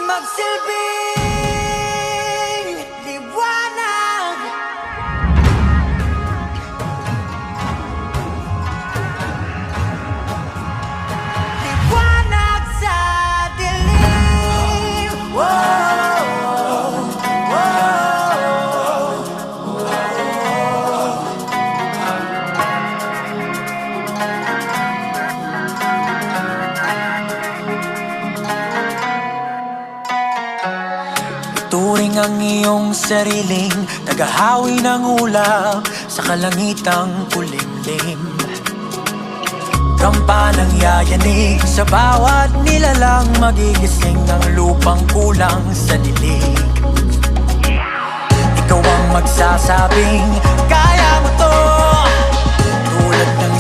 magsilbing liwanag. Liwanag sa dilim. Whoa, whoa. Turing ang iyong sariling naghahawi ng ulap sa kalangitang kulimlim. Kampanang yayanig sa bawat nilalang, magigising ang lupang kulang sa dilig. Ikaw ang magsasabing